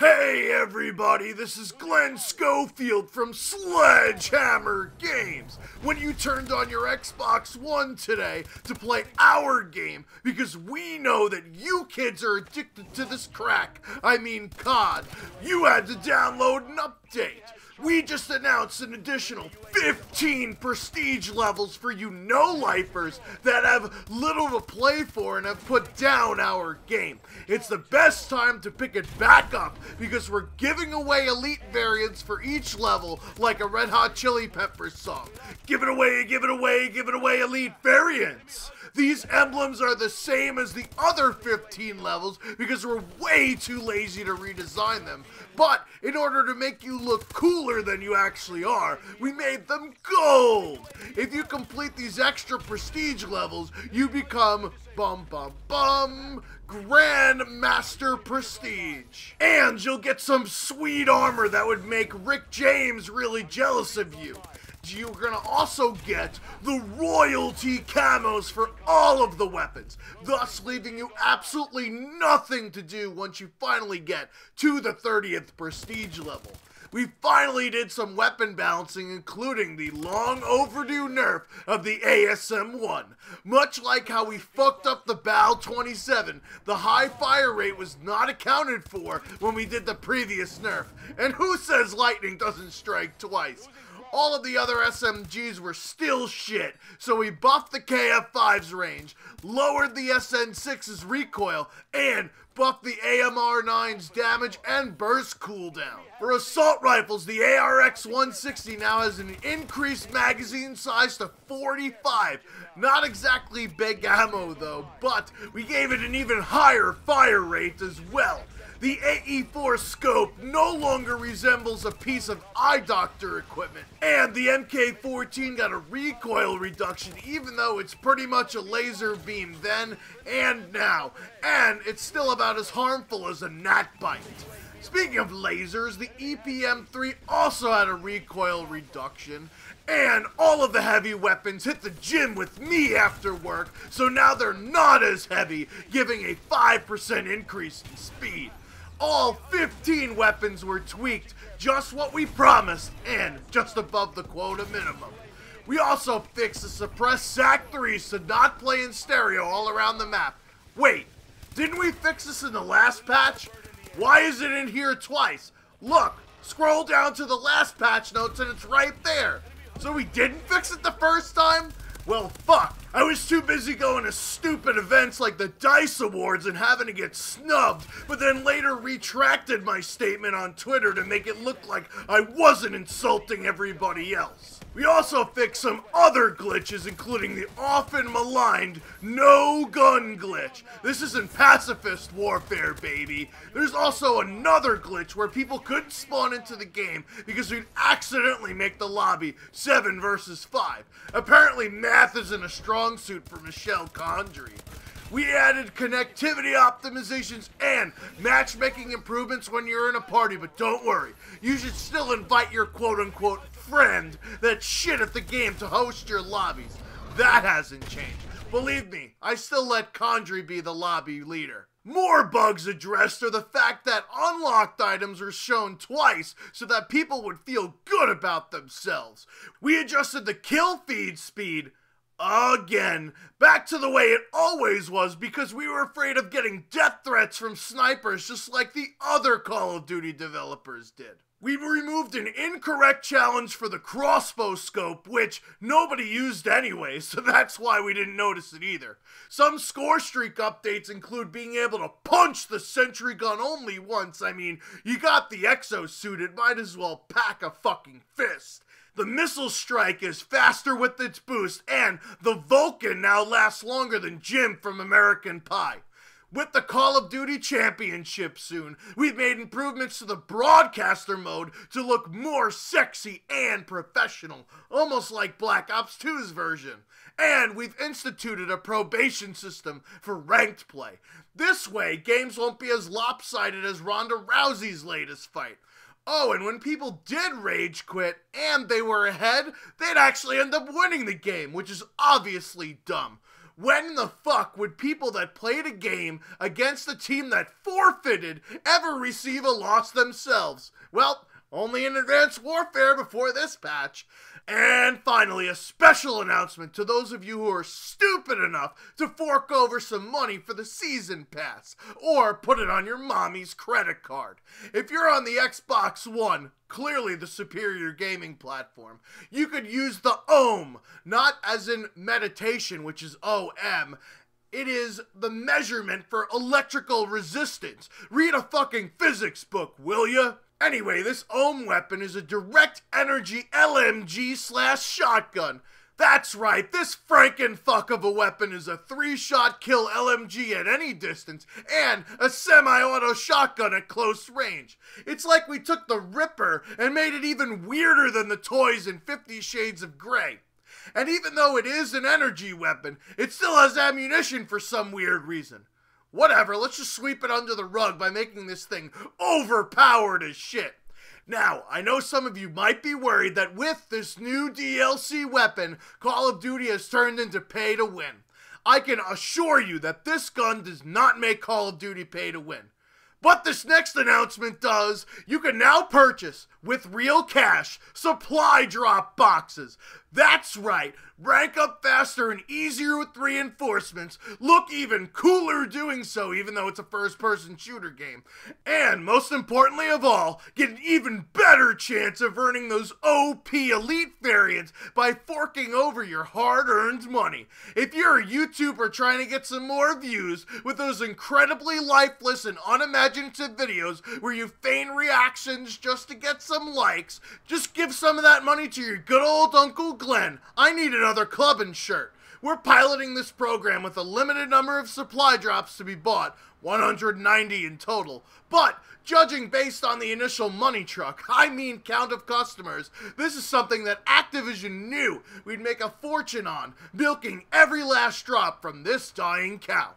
Hey everybody, this is Glenn Schofield from Sledgehammer Games. When you turned on your Xbox One today to play our game, because we know that you kids are addicted to this crack, I mean COD, you had to download an update. We just announced an additional 15 prestige levels for you no-lifers that have little to play for and have put down our game. It's the best time to pick it back up because we're giving away elite variants for each level like a Red Hot Chili Peppers song. Give it away, give it away, give it away, elite variants. These emblems are the same as the other 15 levels because we're way too lazy to redesign them. But in order to make you look cooler than you actually are, we made them gold. If you complete these extra prestige levels, you become Grand Master Prestige. And you'll get some sweet armor that would make Rick James really jealous of you. You're gonna also get the royalty camos for all of the weapons, thus leaving you absolutely nothing to do once you finally get to the 30th prestige level. We finally did some weapon balancing, including the long overdue nerf of the ASM-1. Much like how we fucked up the BAL-27, the high fire rate was not accounted for when we did the previous nerf. And who says lightning doesn't strike twice? All of the other SMGs were still shit, so we buffed the KF-5's range, lowered the SN-6's recoil, and buffed the AMR-9's damage and burst cooldown. For assault rifles, the ARX-160 now has an increased magazine size to 45. Not exactly big ammo though, but we gave it an even higher fire rate as well. The AE4 scope no longer resembles a piece of eye doctor equipment, and the MK14 got a recoil reduction even though it's pretty much a laser beam then and now, and it's still about as harmful as a gnat bite. Speaking of lasers, the EPM3 also had a recoil reduction, and all of the heavy weapons hit the gym with me after work, so now they're not as heavy, giving a 5% increase in speed. All 15 weapons were tweaked, just what we promised, and just above the quota minimum. We also fixed the suppressed SAC-3s to not play in stereo all around the map. Wait, didn't we fix this in the last patch? Why is it in here twice? Look, scroll down to the last patch notes and it's right there. So we didn't fix it the first time? Well, fuck. I was too busy going to stupid events like the DICE Awards and having to get snubbed, but then later retracted my statement on Twitter to make it look like I wasn't insulting everybody else. We also fixed some other glitches, including the often maligned no-gun glitch. This isn't pacifist warfare, baby. There's also another glitch where people couldn't spawn into the game because we'd accidentally make the lobby 7 versus 5. Apparently math isn't a strong suit for Michelle Condrey. We added connectivity optimizations and matchmaking improvements when you're in a party, but don't worry, you should still invite your quote-unquote friend that's shit at the game to host your lobbies. That hasn't changed. Believe me, I still let Condrey be the lobby leader. More bugs addressed are the fact that unlocked items were shown twice so that people would feel good about themselves. We adjusted the kill feed speed again, back to the way it always was because we were afraid of getting death threats from snipers just like the other Call of Duty developers did. We removed an incorrect challenge for the crossbow scope, which nobody used anyway, so that's why we didn't notice it either. Some score streak updates include being able to punch the sentry gun only once. I mean, you got the exosuit, it might as well pack a fucking fist. The missile strike is faster with its boost, and the Vulcan now lasts longer than Jim from American Pie. With the Call of Duty Championship soon, we've made improvements to the broadcaster mode to look more sexy and professional, almost like Black Ops 2's version. And we've instituted a probation system for ranked play. This way, games won't be as lopsided as Ronda Rousey's latest fight. Oh, and when people did rage quit and they were ahead, they'd actually end up winning the game, which is obviously dumb. When the fuck would people that played a game against a team that forfeited ever receive a loss themselves? Well, only in Advanced Warfare before this patch. And finally, a special announcement to those of you who are stupid enough to fork over some money for the season pass, or put it on your mommy's credit card. If you're on the Xbox One, clearly the superior gaming platform, you could use the ohm, not as in meditation, which is OM. It is the measurement for electrical resistance. Read a fucking physics book, will ya? Anyway, this ohm weapon is a direct energy LMG/shotgun. That's right, this frankenfuck of a weapon is a 3-shot kill LMG at any distance and a semi-auto shotgun at close range. It's like we took the Ripper and made it even weirder than the toys in 50 Shades of Grey. And even though it is an energy weapon, it still has ammunition for some weird reason. Whatever, let's just sweep it under the rug by making this thing overpowered as shit. Now, I know some of you might be worried that with this new DLC weapon, Call of Duty has turned into pay to win. I can assure you that this gun does not make Call of Duty pay to win. But this next announcement does. You can now purchase, with real cash, supply drop boxes. That's right, rank up faster and easier with reinforcements, look even cooler doing so even though it's a first-person shooter game, and most importantly of all, get an even better chance of earning those OP elite variants by forking over your hard-earned money. If you're a YouTuber trying to get some more views with those incredibly lifeless and unimaginative videos where you feign reactions just to get some likes, just give some of that money to your good old Uncle Glenn. I need another clubbing shirt. We're piloting this program with a limited number of supply drops to be bought, 190 in total. But, judging based on the initial money truck, I mean count of customers, this is something that Activision knew we'd make a fortune on, milking every last drop from this dying cow.